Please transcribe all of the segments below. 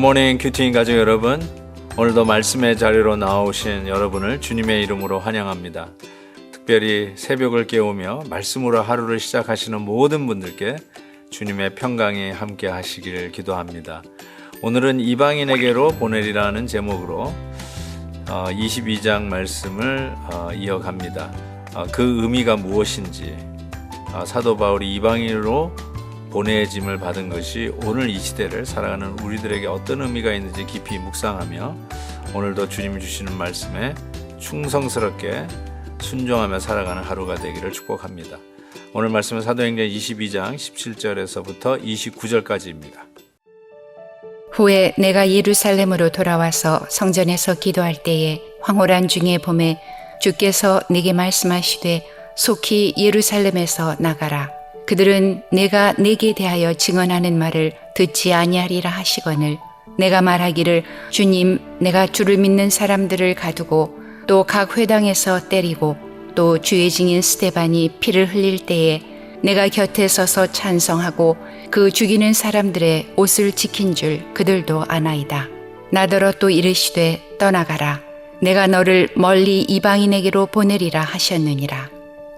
굿모닝 큐티인 가족 여러분, 오늘도 말씀의 자리로 나오신 여러분을 주님의 이름으로 환영합니다. 특별히 새벽을 깨우며 말씀으로 하루를 시작하시는 모든 분들께 주님의 평강이 함께 하시기를 기도합니다. 오늘은 이방인에게로 보내리라는 제목으로 22장 말씀을 이어갑니다. 그 의미가 무엇인지, 사도 바울이 이방인으로 보내짐을 받은 것이 오늘 이 시대를 살아가는 우리들에게 어떤 의미가 있는지 깊이 묵상하며 오늘도 주님이 주시는 말씀에 충성스럽게 순종하며 살아가는 하루가 되기를 축복합니다. 오늘 말씀은 사도행전 22장 17절에서부터 29절까지입니다. 후에 내가 예루살렘으로 돌아와서 성전에서 기도할 때에 황홀한 중에 봄에 주께서 내게 말씀하시되 속히 예루살렘에서 나가라. 그들은 내가 내게 대하여 증언하는 말을 듣지 아니하리라 하시거늘 내가 말하기를 주님 내가 주를 믿는 사람들을 가두고 또 각 회당에서 때리고 또 주의 증인 스데반이 피를 흘릴 때에 내가 곁에 서서 찬성하고 그 죽이는 사람들의 옷을 지킨 줄 그들도 아나이다. 나더러 또 이르시되 떠나가라. 내가 너를 멀리 이방인에게로 보내리라 하셨느니라.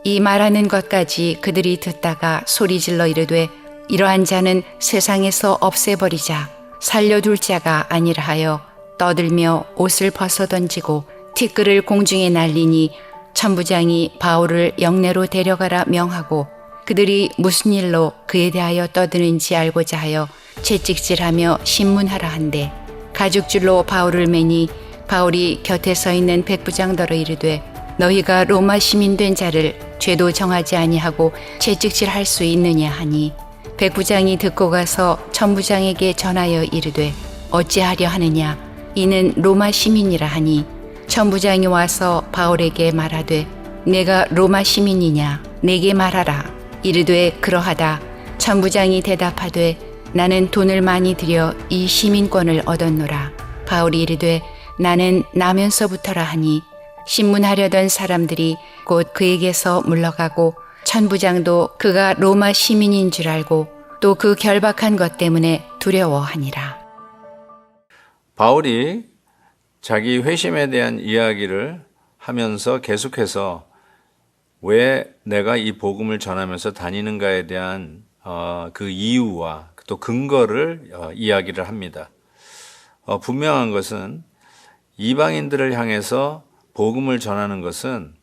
이 말하는 것까지 그들이 듣다가 소리질러 이르되 이러한 자는 세상에서 없애버리자. 살려둘 자가 아니라 하여 떠들며 옷을 벗어던지고 티끌을 공중에 날리니 천부장이 바울을 영내로 데려가라 명하고 그들이 무슨 일로 그에 대하여 떠드는지 알고자 하여 채찍질하며 신문하라 한대 가죽줄로 바울을 매니 바울이 곁에 서 있는 백부장더러 이르되 너희가 로마 시민 된 자를 죄도 정하지 아니하고 채찍질할 수 있느냐 하니 백부장이 듣고 가서 천부장에게 전하여 이르되 어찌하려 하느냐 이는 로마 시민이라 하니 천부장이 와서 바울에게 말하되 내가 로마 시민이냐 내게 말하라. 이르되 그러하다. 천부장이 대답하되 나는 돈을 많이 들여 이 시민권을 얻었노라. 바울이 이르되 나는 나면서부터라 하니 신문하려던 사람들이 곧 그에게서 물러가고 천부장도 그가 로마 시민인 줄 알고 또 그 결박한 것 때문에 두려워하니라. 바울이 자기 회심에 대한 이야기를 하면서 계속해서 왜 내가 이 복음을 전하면서 다니는가에 대한 그 이유와 또 근거를 이야기를 합니다. 분명한 것은 이방인들을 향해서 복음을 전하는 것은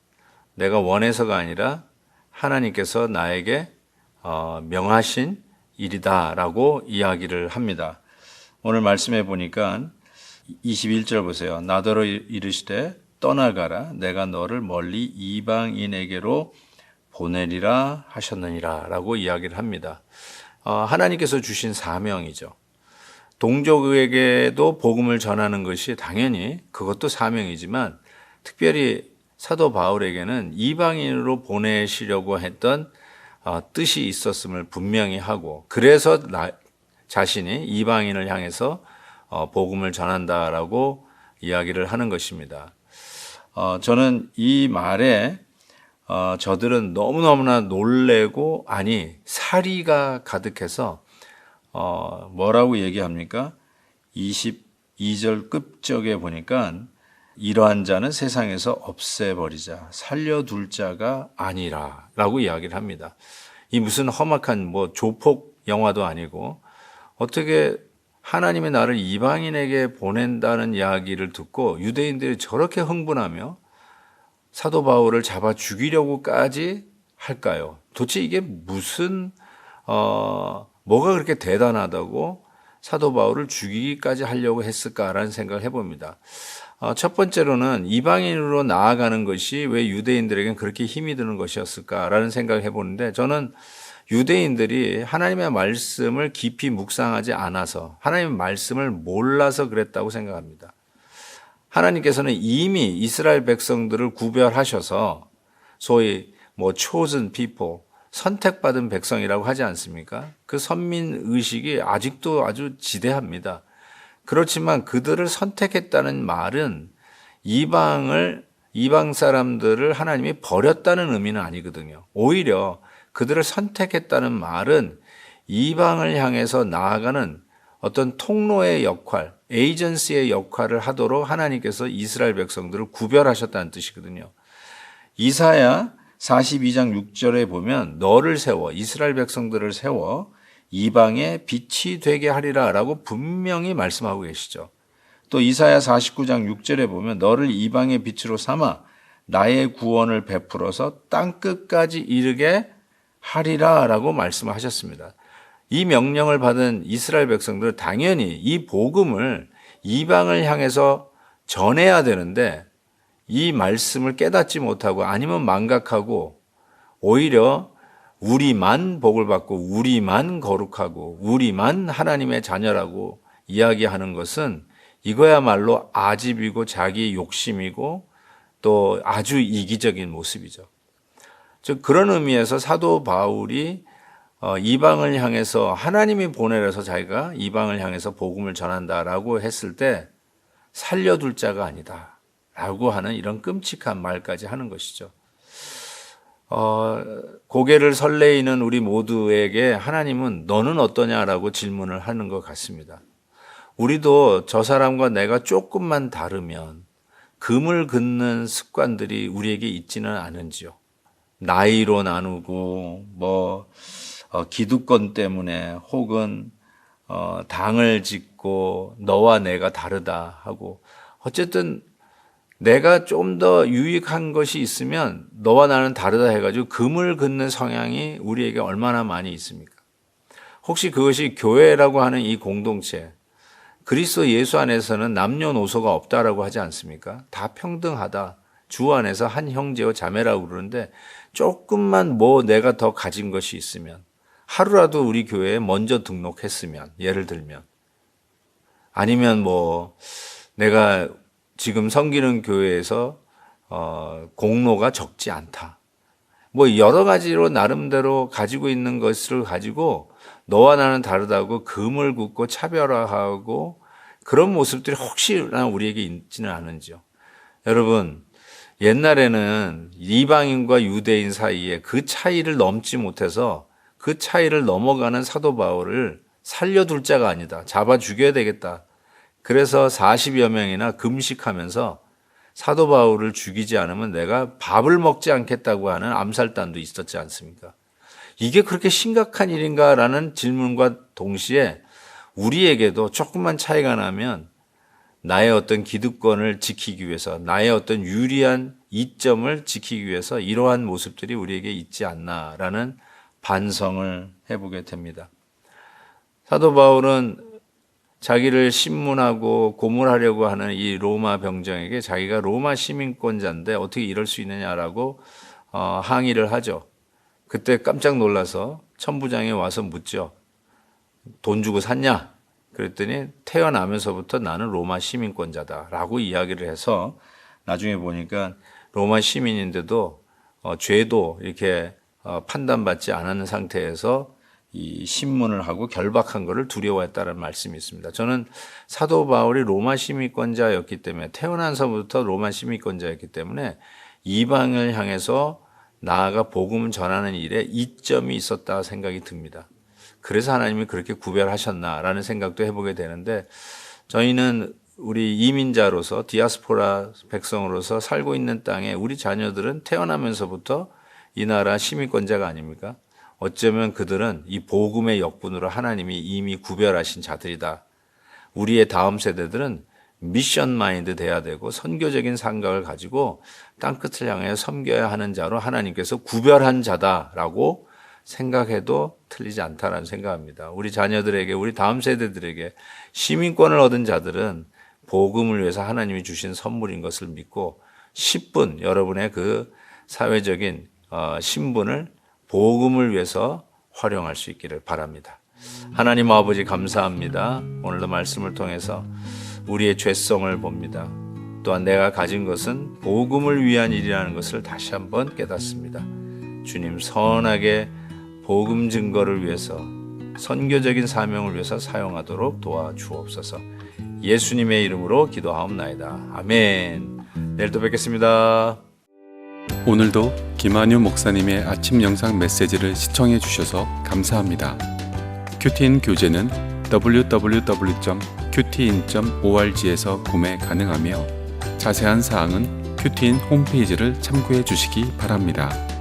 내가 원해서가 아니라 하나님께서 나에게 명하신 일이다라고 이야기를 합니다. 오늘 말씀해 보니까 21절 보세요. 나더러 이르시되 떠나가라. 내가 너를 멀리 이방인에게로 보내리라 하셨느니라 라고 이야기를 합니다. 하나님께서 주신 사명이죠. 동족에게도 복음을 전하는 것이 당연히 그것도 사명이지만 특별히 사도 바울에게는 이방인으로 보내시려고 했던 뜻이 있었음을 분명히 하고 그래서 자신이 이방인을 향해서 복음을 전한다라고 이야기를 하는 것입니다. 저는 이 말에 저들은 너무너무나 놀래고 아니 사리가 가득해서 뭐라고 얘기합니까? 22절 끝쪽에 보니까 이러한 자는 세상에서 없애버리자 살려둘 자가 아니라 라고 이야기를 합니다. 이 무슨 험악한 조폭 영화도 아니고 어떻게 하나님의 나를 이방인에게 보낸다는 이야기를 듣고 유대인들이 저렇게 흥분하며 사도 바울을 잡아 죽이려고까지 할까요? 도대체 이게 무슨 뭐가 그렇게 대단하다고 사도 바울을 죽이기까지 하려고 했을까라는 생각을 해봅니다. 첫 번째로는 이방인으로 나아가는 것이 왜 유대인들에게는 그렇게 힘이 드는 것이었을까라는 생각을 해보는데 저는 유대인들이 하나님의 말씀을 깊이 묵상하지 않아서 하나님의 말씀을 몰라서 그랬다고 생각합니다. 하나님께서는 이미 이스라엘 백성들을 구별하셔서 소위 chosen people, 선택받은 백성이라고 하지 않습니까? 그 선민 의식이 아직도 아주 지대합니다. 그렇지만 그들을 선택했다는 말은 이방 사람들을 하나님이 버렸다는 의미는 아니거든요. 오히려 그들을 선택했다는 말은 이방을 향해서 나아가는 어떤 통로의 역할, 에이전시의 역할을 하도록 하나님께서 이스라엘 백성들을 구별하셨다는 뜻이거든요. 이사야 42장 6절에 보면 너를 세워, 이스라엘 백성들을 세워 이방의 빛이 되게 하리라 라고 분명히 말씀하고 계시죠. 또 이사야 49장 6절에 보면 너를 이방의 빛으로 삼아 나의 구원을 베풀어서 땅끝까지 이르게 하리라 라고 말씀을 하셨습니다. 이 명령을 받은 이스라엘 백성들은 당연히 이 복음을 이방을 향해서 전해야 되는데 이 말씀을 깨닫지 못하고 아니면 망각하고 오히려 우리만 복을 받고 우리만 거룩하고 우리만 하나님의 자녀라고 이야기하는 것은 이거야말로 아집이고 자기 욕심이고 또 아주 이기적인 모습이죠. 즉 그런 의미에서 사도 바울이 이방을 향해서 하나님이 보내려서 자기가 이방을 향해서 복음을 전한다라고 했을 때 살려둘 자가 아니다 라고 하는 이런 끔찍한 말까지 하는 것이죠. 고개를 설레이는 우리 모두에게 하나님은 너는 어떠냐라고 질문을 하는 것 같습니다. 우리도 저 사람과 내가 조금만 다르면 금을 긋는 습관들이 우리에게 있지는 않은지요. 나이로 나누고 기득권 때문에 혹은 당을 짓고 너와 내가 다르다 하고 어쨌든 내가 좀 더 유익한 것이 있으면 너와 나는 다르다 해가지고 금을 긋는 성향이 우리에게 얼마나 많이 있습니까? 혹시 그것이 교회라고 하는 이 공동체, 그리스도 예수 안에서는 남녀노소가 없다라고 하지 않습니까? 다 평등하다. 주 안에서 한 형제와 자매라고 그러는데 조금만 내가 더 가진 것이 있으면 하루라도 우리 교회에 먼저 등록했으면 예를 들면 아니면 내가 지금 섬기는 교회에서 공로가 적지 않다. 여러 가지로 나름대로 가지고 있는 것을 가지고 너와 나는 다르다고 금을 긋고 차별화하고 그런 모습들이 혹시나 우리에게 있지는 않은지요. 여러분, 옛날에는 이방인과 유대인 사이에 그 차이를 넘지 못해서 그 차이를 넘어가는 사도 바울을 살려둘 자가 아니다. 잡아 죽여야 되겠다. 그래서 40여 명이나 금식하면서 사도 바울을 죽이지 않으면 내가 밥을 먹지 않겠다고 하는 암살단도 있었지 않습니까? 이게 그렇게 심각한 일인가라는 질문과 동시에 우리에게도 조금만 차이가 나면 나의 어떤 기득권을 지키기 위해서 나의 어떤 유리한 이점을 지키기 위해서 이러한 모습들이 우리에게 있지 않나라는 반성을 해보게 됩니다. 사도 바울은 자기를 신문하고 고문하려고 하는 이 로마 병정에게 자기가 로마 시민권자인데 어떻게 이럴 수 있느냐라고 항의를 하죠. 그때 깜짝 놀라서 천부장이 와서 묻죠. 돈 주고 샀냐? 그랬더니 태어나면서부터 나는 로마 시민권자다라고 이야기를 해서 나중에 보니까 로마 시민인데도 죄도 이렇게 판단받지 않았는 상태에서 이 신문을 하고 결박한 것을 두려워했다는 말씀이 있습니다. 저는 사도 바울이 로마 시민권자였기 때문에 태어나서부터 로마 시민권자였기 때문에 이방을 향해서 나아가 복음을 전하는 일에 이점이 있었다 생각이 듭니다. 그래서 하나님이 그렇게 구별하셨나라는 생각도 해보게 되는데 저희는 우리 이민자로서 디아스포라 백성으로서 살고 있는 땅에 우리 자녀들은 태어나면서부터 이 나라 시민권자가 아닙니까? 어쩌면 그들은 이 복음의 역분으로 하나님이 이미 구별하신 자들이다. 우리의 다음 세대들은 미션 마인드 돼야 되고 선교적인 생각을 가지고 땅끝을 향해 섬겨야 하는 자로 하나님께서 구별한 자다라고 생각해도 틀리지 않다라는 생각합니다. 우리 자녀들에게 우리 다음 세대들에게 시민권을 얻은 자들은 복음을 위해서 하나님이 주신 선물인 것을 믿고 10분 여러분의 그 사회적인 신분을 복음을 위해서 활용할 수 있기를 바랍니다. 하나님 아버지 감사합니다. 오늘도 말씀을 통해서 우리의 죄성을 봅니다. 또한 내가 가진 것은 복음을 위한 일이라는 것을 다시 한번 깨닫습니다. 주님 선하게 복음 증거를 위해서 선교적인 사명을 위해서 사용하도록 도와주옵소서. 예수님의 이름으로 기도하옵나이다. 아멘. 내일 또 뵙겠습니다. 오늘도 김한유 목사님의 아침 영상 메시지를 시청해 주셔서 감사합니다. 큐티인 교재는 www.qtin.org에서 구매 가능하며 자세한 사항은 큐티인 홈페이지를 참고해 주시기 바랍니다.